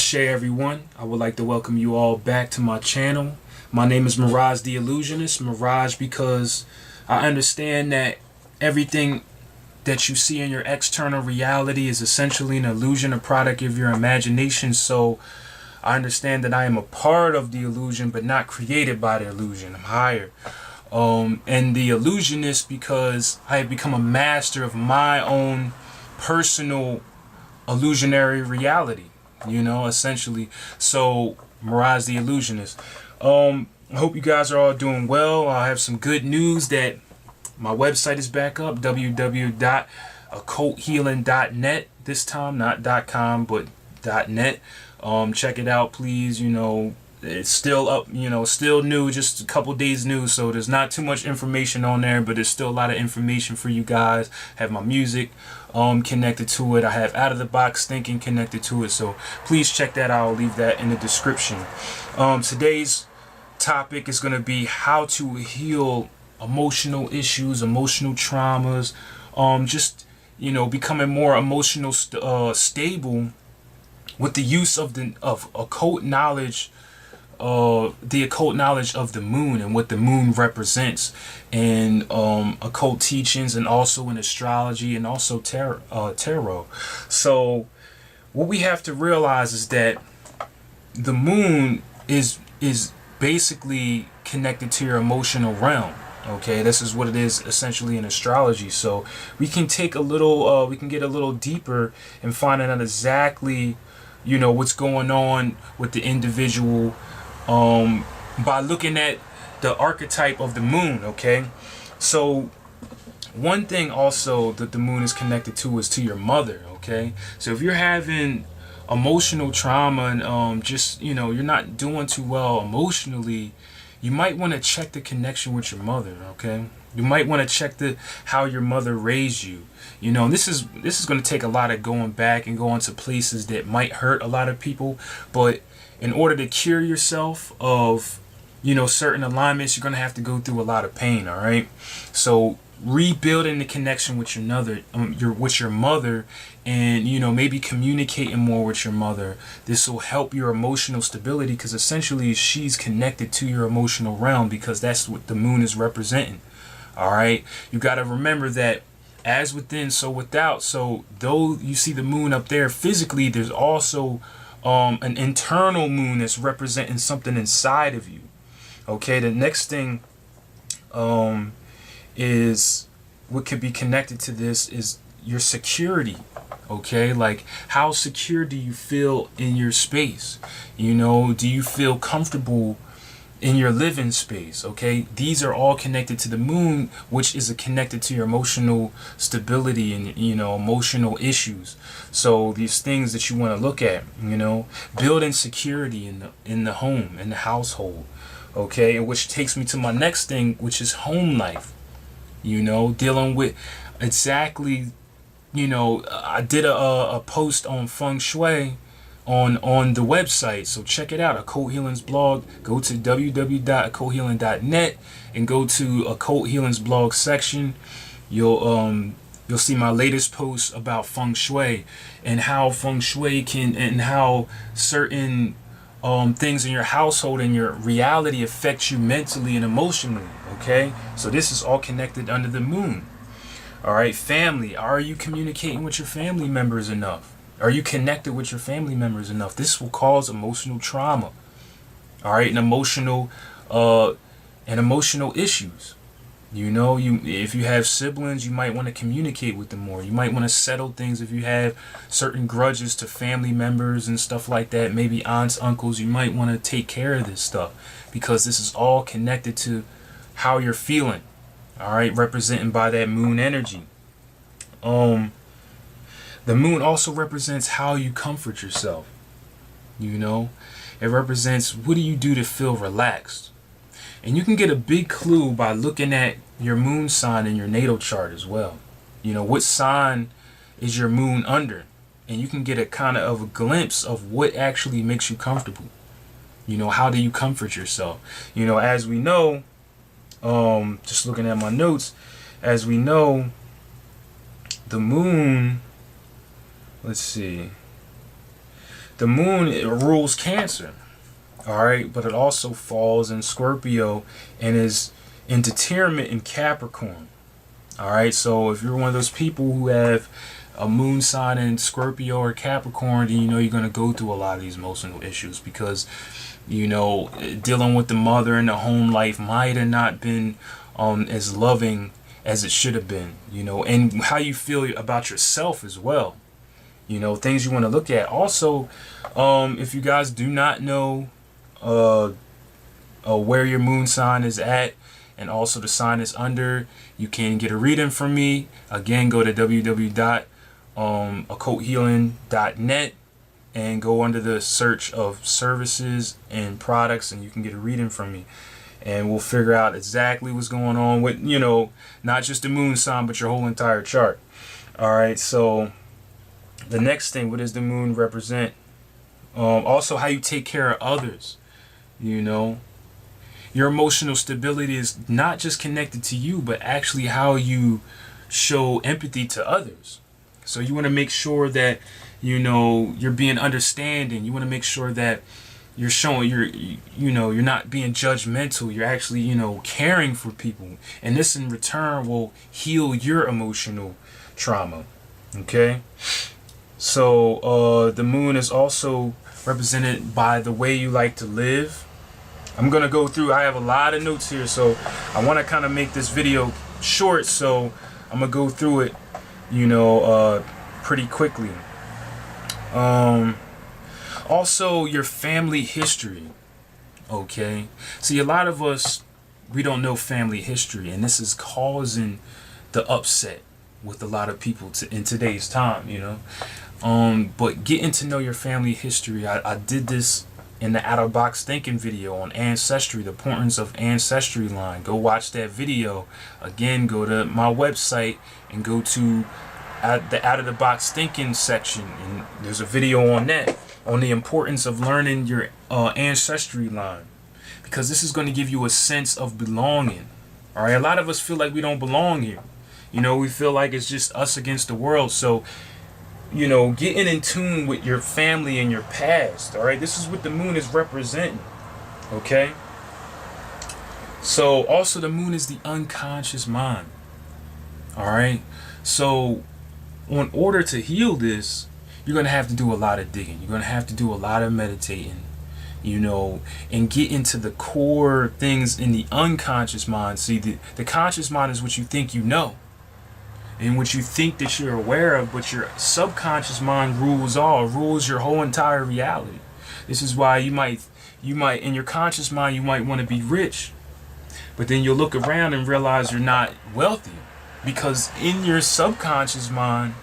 Ashe everyone, I would like to welcome you all back to my channel. My name is Mirage the Illusionist. Mirage because I understand that everything that you see in your external reality is essentially an illusion, a product of your imagination. So I understand that I am a part of the illusion but not created by the illusion. I'm higher. And the illusionist because I have become a master of my own personal illusionary reality, essentially. So Mirage the Illusionist. I hope you guys are all doing well. I have some good news that my website is back up, www.occulthealing.net. This time not .com but .net. Check it out, please. It's still up, still new, just a couple days new, so there's not too much information on there, but there's still a lot of information for you guys. I have my music connected to it. I have Out of the Box Thinking connected to it, so please check that out. I'll leave that in the description. Today's topic is going to be how to heal emotional issues, emotional traumas, becoming more emotional stable with the use of occult knowledge, the occult knowledge of the moon and what the moon represents, and occult teachings, and also in astrology, and also tarot. So what we have to realize is that the moon is basically connected to your emotional realm. Okay, this is what it is essentially in astrology. So we can take a little, we can get a little deeper and find out exactly, what's going on with the individual by looking at the archetype of the moon. Okay, so one thing also that the moon is connected to is to your mother. Okay, so if you're having emotional trauma and you're not doing too well emotionally, you might want to check the connection with your mother. Okay, you might want to check how your mother raised you. This is going to take a lot of going back and going to places that might hurt a lot of people, but in order to cure yourself of certain alignments, you're going to have to go through a lot of pain. All right, so rebuilding the connection with your mother, and maybe communicating more with your mother, this will help your emotional stability, because essentially she's connected to your emotional realm, because that's what the moon is representing. All right, you got to remember that as within, so without. So though you see the moon up there physically, there's also an internal moon that's representing something inside of you. Okay, the next thing is what could be connected to this is your security. Okay, like how secure do you feel in your space? Do you feel comfortable in your living space? Okay, these are all connected to the moon, which is connected to your emotional stability and emotional issues. So these things that you want to look at, building security in the home, in the household. Okay, and which takes me to my next thing, which is home life. Dealing with exactly, I did a post on feng shui on the website, so check it out, Occult Healing's blog. Go to www.occulthealing.net and go to Occult Healing's blog section. You'll see my latest post about feng shui and how feng shui and how certain things in your household and your reality affect you mentally and emotionally. Okay, so this is all connected under the moon. All right, family. Are you communicating with your family members enough? Are you connected with your family members enough? This will cause emotional trauma. All right, and emotional issues. If you have siblings, you might want to communicate with them more. You might want to settle things if you have certain grudges to family members and stuff like that. Maybe aunts, uncles. You might want to take care of this stuff, because this is all connected to how you're feeling. All right, represented by that moon energy. The moon also represents how you comfort yourself. It represents, what do you do to feel relaxed? And you can get a big clue by looking at your moon sign in your natal chart as well. What sign is your moon under? And you can get a kind of a glimpse of what actually makes you comfortable. How do you comfort yourself? As we know, just looking at my notes, as we know, the moon, let's see. The moon, it rules Cancer. All right, but it also falls in Scorpio and is in determinant in Capricorn. All right, so if you're one of those people who have a moon sign in Scorpio or Capricorn, then you know you're going to go through a lot of these emotional issues, because you know, dealing with the mother and the home life might have not been as loving as it should have been, you know, and how you feel about yourself as well, you know, things you want to look at. Also, if you guys do not know where your moon sign is at and also the sign is under, you can get a reading from me. Again, go to www.occulthealing.net and go under the search of services and products, and you can get a reading from me, and we'll figure out exactly what's going on with, you know, not just the moon sign but your whole entire chart. All right, so the next thing, what does the moon represent? Also how you take care of others. You know, your emotional stability is not just connected to you, but actually how you show empathy to others. So you want to make sure that, you know, you're being understanding. You want to make sure that you're showing you're not being judgmental. You're actually, you know, caring for people. And this in return will heal your emotional trauma. Okay? So the moon is also represented by the way you like to live. I'm going to go through, I have a lot of notes here, so I want to kind of make this video short, so I'm going to go through it, you know, pretty quickly. Also your family history. Okay, see, a lot of us, we don't know family history, and this is causing the upset with a lot of people in today's time, you know. But getting to know your family history, I did this in the out-of-box thinking video on Ancestry, the importance of Ancestry line. Go watch that video. Again, go to my website and go to the out-of-the-box thinking section, and there's a video on that, on the importance of learning your Ancestry line, because this is going to give you a sense of belonging. All right, a lot of us feel like we don't belong here. You know, we feel like it's just us against the world. So, you know, getting in tune with your family and your past. All right, this is what the moon is representing. Okay, so also the moon is the unconscious mind. All right, so in order to heal this, you're going to have to do a lot of digging. You're going to have to do a lot of meditating, you know, and get into the core things in the unconscious mind. See, the conscious mind is what you think you know and what you think that you're aware of, but your subconscious mind rules your whole entire reality. This is why you might in your conscious mind, you might want to be rich, but then you'll look around and realize you're not wealthy, because in your subconscious mind,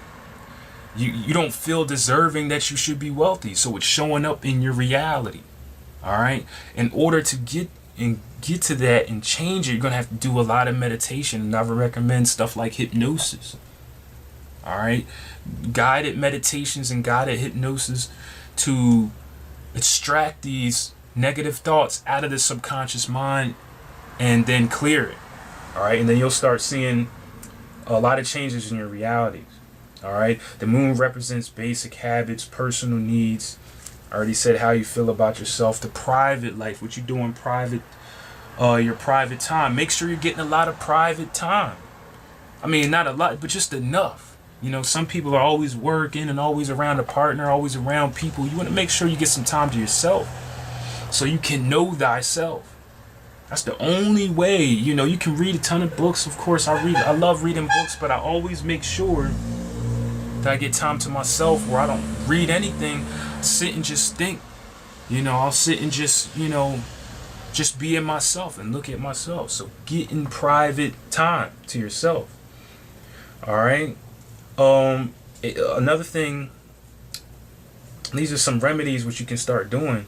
you don't feel deserving that you should be wealthy. So it's showing up in your reality. All right. In order to get to that and change it, you're going to have to do a lot of meditation. And I would recommend stuff like hypnosis. All right. Guided meditations and guided hypnosis to extract these negative thoughts out of the subconscious mind and then clear it. All right. And then you'll start seeing a lot of changes in your realities. All right. The moon represents basic habits, personal needs. I already said how you feel about yourself. The private life, what you do in private, your private time. Make sure you're getting a lot of private time. I mean, not a lot, but just enough. You know, some people are always working and always around a partner, always around people. You want to make sure you get some time to yourself so you can know thyself. That's the only way. You know, you can read a ton of books. Of course, I love reading books, but I always make sure that I get time to myself where I don't read anything, sit and just think. You know, I'll sit and just, you know, just be in myself and look at myself. So get in private time to yourself. All right. Another thing, these are some remedies which you can start doing,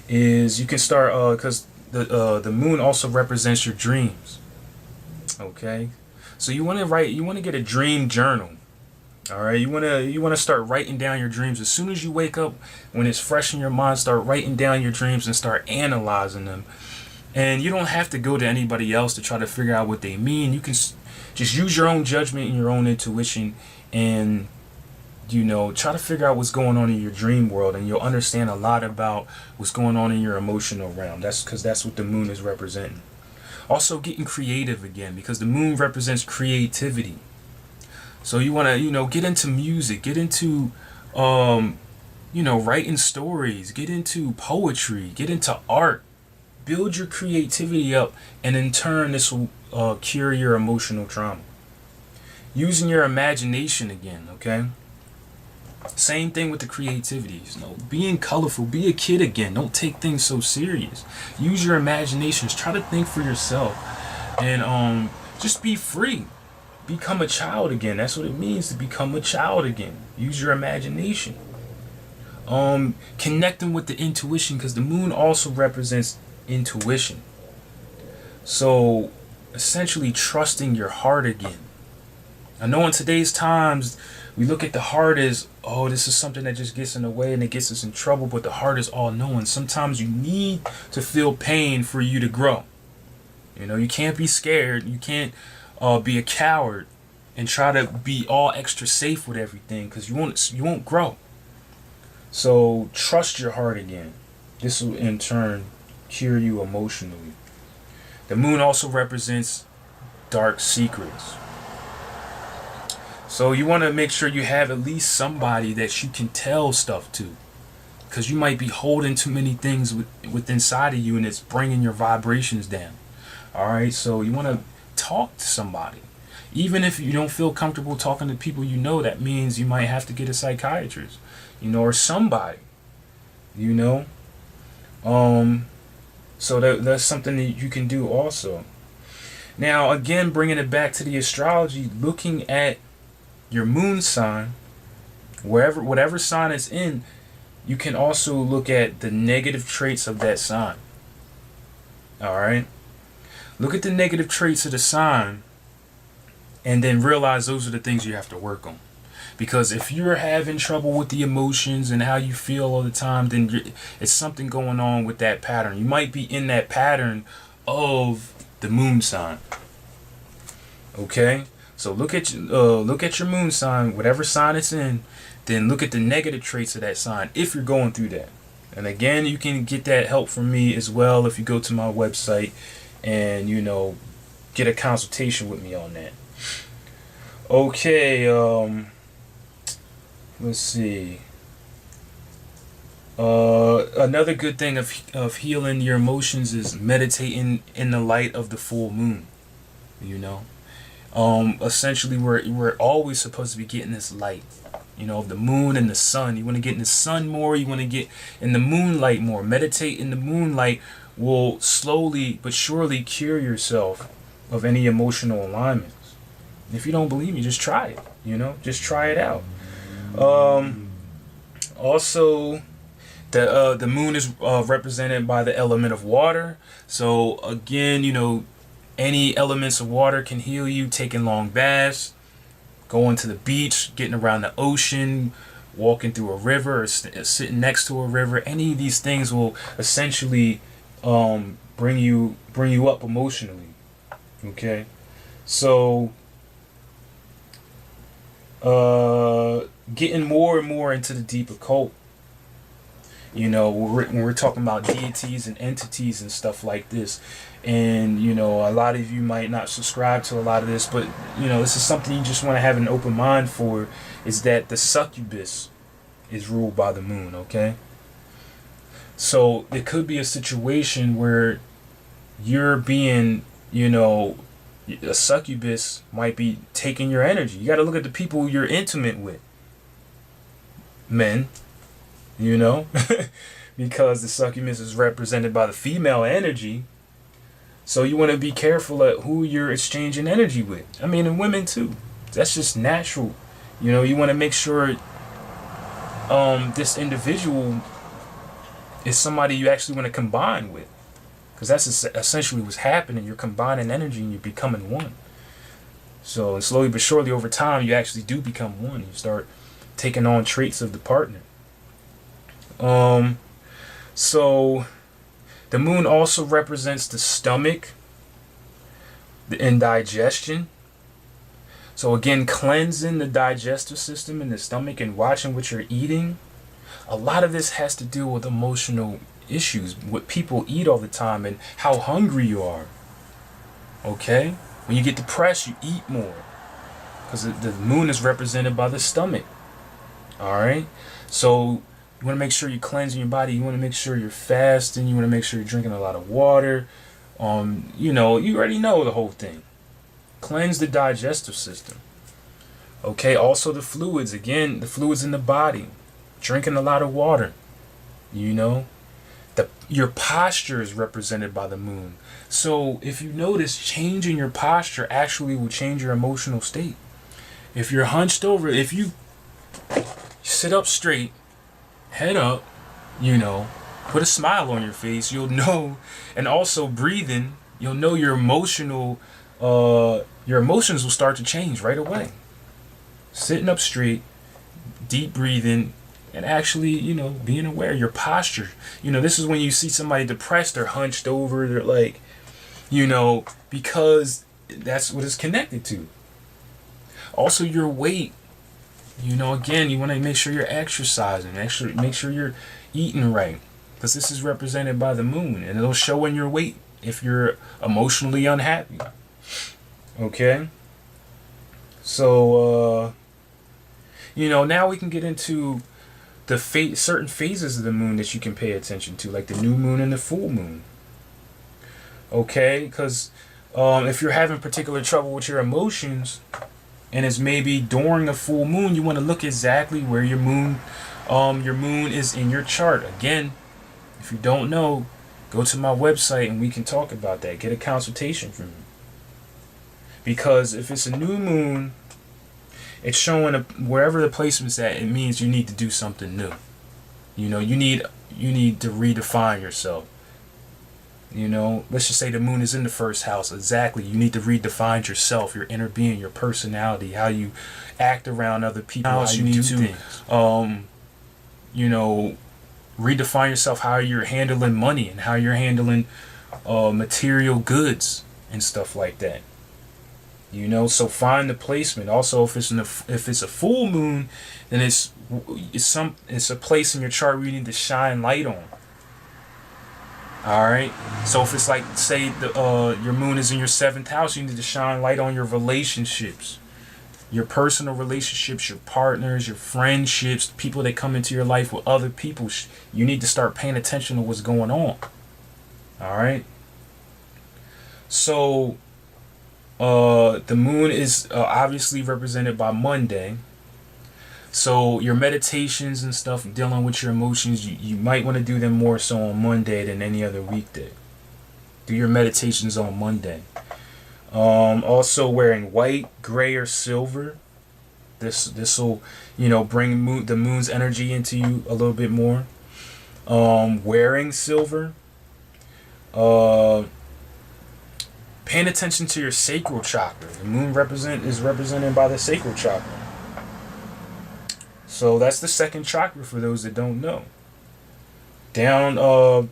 is you can start, because the moon also represents your dreams. Okay. So you want to get a dream journal. All right, you want to start writing down your dreams as soon as you wake up. When it's fresh in your mind, start writing down your dreams and start analyzing them. And you don't have to go to anybody else to try to figure out what they mean. You can just use your own judgment and your own intuition and try to figure out what's going on in your dream world, and you'll understand a lot about what's going on in your emotional realm. That's because that's what the moon is representing. Also, getting creative again, because the moon represents creativity. So you want to, get into music, get into, writing stories, get into poetry, get into art, build your creativity up, and in turn, this will cure your emotional trauma. Using your imagination again, okay? Same thing with the creativities. Being colorful, be a kid again. Don't take things so serious. Use your imaginations. Try to think for yourself, and just be free. Become a child again. That's what it means to become a child again. Use your imagination. Connecting with the intuition, because the moon also represents intuition. So essentially trusting your heart again. I know in today's times we look at the heart as, oh, this is something that just gets in the way and it gets us in trouble, but the heart is all knowing. Sometimes you need to feel pain for you to grow. You can't be scared. You can't be a coward and try to be all extra safe with everything, because you won't grow. So trust your heart again. This will in turn cure you emotionally. The moon also represents dark secrets. So you want to make sure you have at least somebody that you can tell stuff to, because you might be holding too many things with inside of you, and it's bringing your vibrations down. All right, so you want to talk to somebody. Even if you don't feel comfortable talking to people that means you might have to get a psychiatrist, or somebody, So that's something that you can do also. Now, again, bringing it back to the astrology, looking at your moon sign, whatever sign it's in, you can also look at the negative traits of that sign. All right? Look at the negative traits of the sign, and then realize those are the things you have to work on. Because if you're having trouble with the emotions and how you feel all the time, then it's something going on with that pattern. You might be in that pattern of the moon sign. Okay? So look at your moon sign, whatever sign it's in, then look at the negative traits of that sign if you're going through that. And again, you can get that help from me as well if you go to my website and, get a consultation with me on that. Okay, let's see. Another good thing of healing your emotions is meditating in the light of the full moon. Essentially, we're always supposed to be getting this light. The moon and the sun. You want to get in the sun more. You want to get in the moonlight more. Meditate in the moonlight will slowly but surely cure yourself of any emotional alignments. If you don't believe me, just try it. Just try it out. Also, the moon is represented by the element of water. So again, any elements of water can heal you. Taking long baths, going to the beach, getting around the ocean, walking through a river, or sitting next to a river. Any of these things will essentially bring you up emotionally. Okay, so getting more and more into the deep occult. When we're talking about deities and entities and stuff like this, and a lot of you might not subscribe to a lot of this, but this is something you just want to have an open mind for, is that the succubus is ruled by the moon. Okay, so it could be a situation where you're being, a succubus might be taking your energy. You got to look at the people you're intimate with. Men, because the succubus is represented by the female energy. So you want to be careful at who you're exchanging energy with. I mean, and women too. That's just natural. You want to make sure this individual is somebody you actually want to combine with. Because that's essentially what's happening. You're combining energy and you're becoming one. So slowly but surely over time, you actually do become one. You start taking on traits of the partner. So the moon also represents the stomach and digestion. So again, cleansing the digestive system and the stomach and watching what you're eating. A lot of this has to do with emotional issues, what people eat all the time and how hungry you are. Okay? When you get depressed, you eat more. Because the moon is represented by the stomach. Alright? So you want to make sure you're cleansing your body. You want to make sure you're fasting. You want to make sure you're drinking a lot of water. You already know the whole thing. Cleanse the digestive system. Okay, also the fluids. Again, the fluids in the body. Drinking a lot of water. Your posture is represented by the moon. So if you notice, changing your posture actually will change your emotional state. If you're hunched over, if you sit up straight, head up, put a smile on your face, you'll know, and also breathing, you'll know your emotions will start to change right away. Sitting up straight, deep breathing, and actually, being aware, your posture. This is when you see somebody depressed, they're hunched over, they're like, because that's what it's connected to. Also your weight. Again, you want to make sure you're exercising, make sure you're eating right, because this is represented by the moon, and it'll show in your weight if you're emotionally unhappy. Okay? So, now we can get into the certain phases of the moon that you can pay attention to, like the new moon and the full moon. Okay? Because if you're having particular trouble with your emotions, and it's maybe during a full moon, you want to look exactly where your moon is in your chart. Again, if you don't know, go to my website and we can talk about that. Get a consultation from me. Because if it's a new moon, it's showing wherever the placement's at, it means you need to do something new. You need to redefine yourself. Let's just say the moon is in the first house. Exactly. You need to redefine yourself, your inner being, your personality, how you act around other people, how you do things. Redefine yourself, how you're handling money and how you're handling material goods and stuff like that. So find the placement. Also, if it's a full moon, then it's a place in your chart where you need to shine light on. Alright, so if it's like, say, your moon is in your 7th house, you need to shine light on your relationships, your personal relationships, your partners, your friendships, people that come into your life with other people. You need to start paying attention to what's going on. Alright, so the moon is obviously represented by Monday. So your meditations and stuff, dealing with your emotions, you might want to do them more so on Monday than any other weekday. Do your meditations on Monday. Also wearing white, gray, or silver. This will, bring the moon's energy into you a little bit more. Wearing silver. Paying attention to your sacral chakra. The moon is represented by the sacral chakra. So that's the second chakra for those that don't know. Down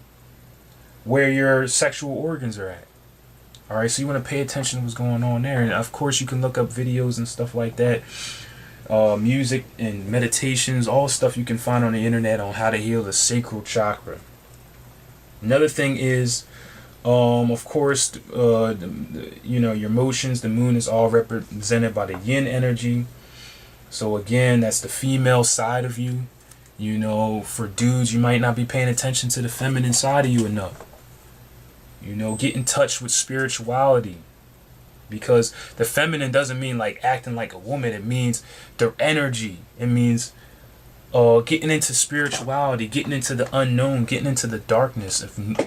where your sexual organs are at. Alright, so you want to pay attention to what's going on there. And of course you can look up videos and stuff like that. Music and meditations, all stuff you can find on the internet on how to heal the sacral chakra. Another thing is, of course, your emotions. The moon is all represented by the yin energy. So again, that's the female side of you. For dudes, you might not be paying attention to the feminine side of you enough. Get in touch with spirituality. Because the feminine doesn't mean like acting like a woman. It means the energy. It means getting into spirituality, getting into the unknown, getting into the darkness,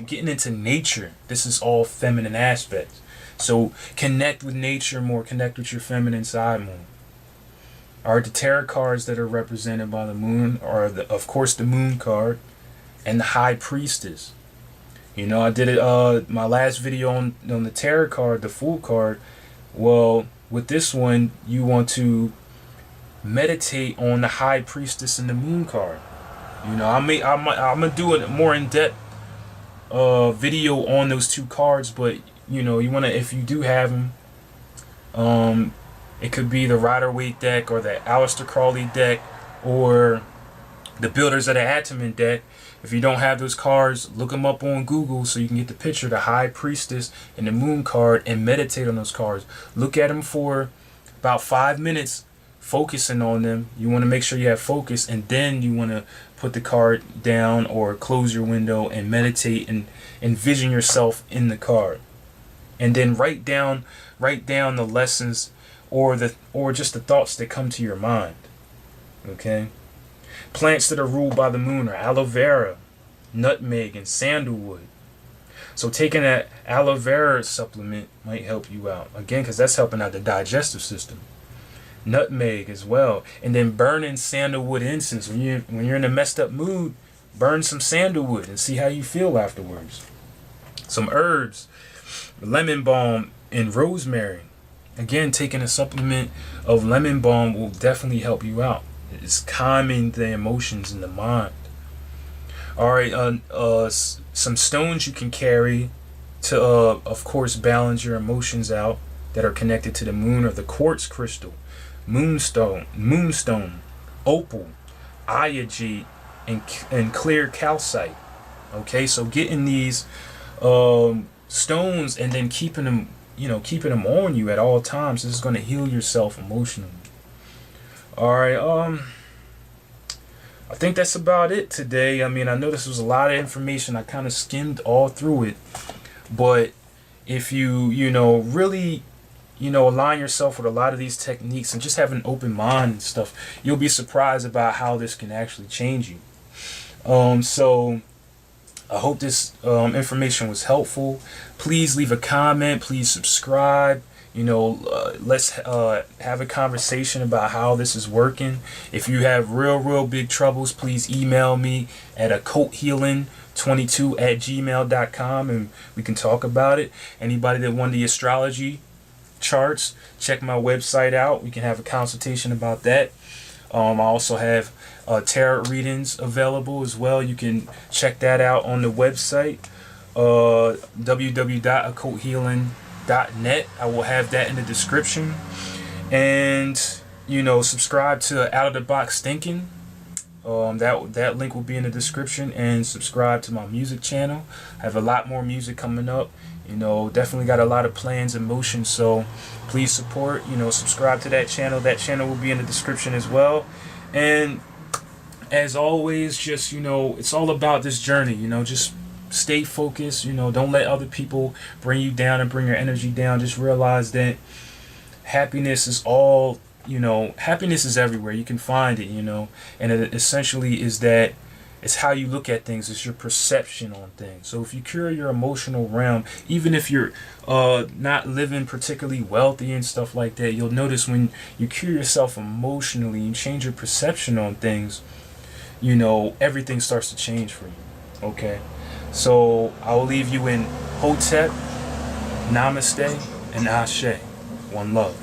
getting into nature. This is all feminine aspects. So connect with nature more, connect with your feminine side more. Are the tarot cards that are represented by the moon are, of course, the moon card and the high priestess. I did it my last video on the tarot card, the fool card. Well, with this one, you want to meditate on the high priestess and the moon card. I'm gonna do a more in-depth video on those two cards, but you want to, if you do have them, It could be the Rider-Waite deck or the Aleister Crowley deck or the Builders of the Ataman deck. If you don't have those cards, look them up on Google so you can get the picture, the High Priestess and the Moon card, and meditate on those cards. Look at them for about 5 minutes, focusing on them. You want to make sure you have focus, and then you want to put the card down or close your window and meditate and envision yourself in the card. And then write down the lessons or just the thoughts that come to your mind. Okay? Plants that are ruled by the moon are aloe vera, nutmeg, and sandalwood. So taking that aloe vera supplement might help you out. Again, because that's helping out the digestive system. Nutmeg as well. And then burning sandalwood incense. When you're in a messed up mood, burn some sandalwood and see how you feel afterwards. Some herbs, lemon balm and rosemary. Again, taking a supplement of lemon balm will definitely help you out. It's calming the emotions in the mind. Alright, some stones you can carry to, of course, balance your emotions out that are connected to the moon are the quartz crystal, moonstone, opal, ayajite, and clear calcite. Okay, so getting these stones and then keeping them on you at all times, this is going to heal yourself emotionally. Alright, I think that's about it today. I mean, I know this was a lot of information. I kind of skimmed all through it. But if you really, align yourself with a lot of these techniques and just have an open mind and stuff, you'll be surprised about how this can actually change you. So I hope this information was helpful. Please leave a comment. Please subscribe. Let's have a conversation about how this is working. If you have real big troubles, please email me at occulthealing22@gmail.com and we can talk about it. Anybody that won the astrology charts, check my website out. We can have a consultation about that. I also have tarot readings available as well. You can check that out on the website, www.occulthealing.net. I will have that in the description. And subscribe to Out of the Box Thinking. That link will be in the description. And subscribe to my music channel. I have a lot more music coming up. Definitely got a lot of plans in motion. So please support. Subscribe to that channel. That channel will be in the description as well. And as always, just it's all about this journey. Just stay focused. Don't let other people bring you down and bring your energy down. Just realize that happiness is all, happiness is everywhere. You can find it, and it essentially is that it's how you look at things. It's your perception on things. So if you cure your emotional realm, even if you're not living particularly wealthy and stuff like that, you'll notice when you cure yourself emotionally, you change your perception on things, everything starts to change for you. Okay? So I will leave you in Hotep, Namaste, and Ashe. One love.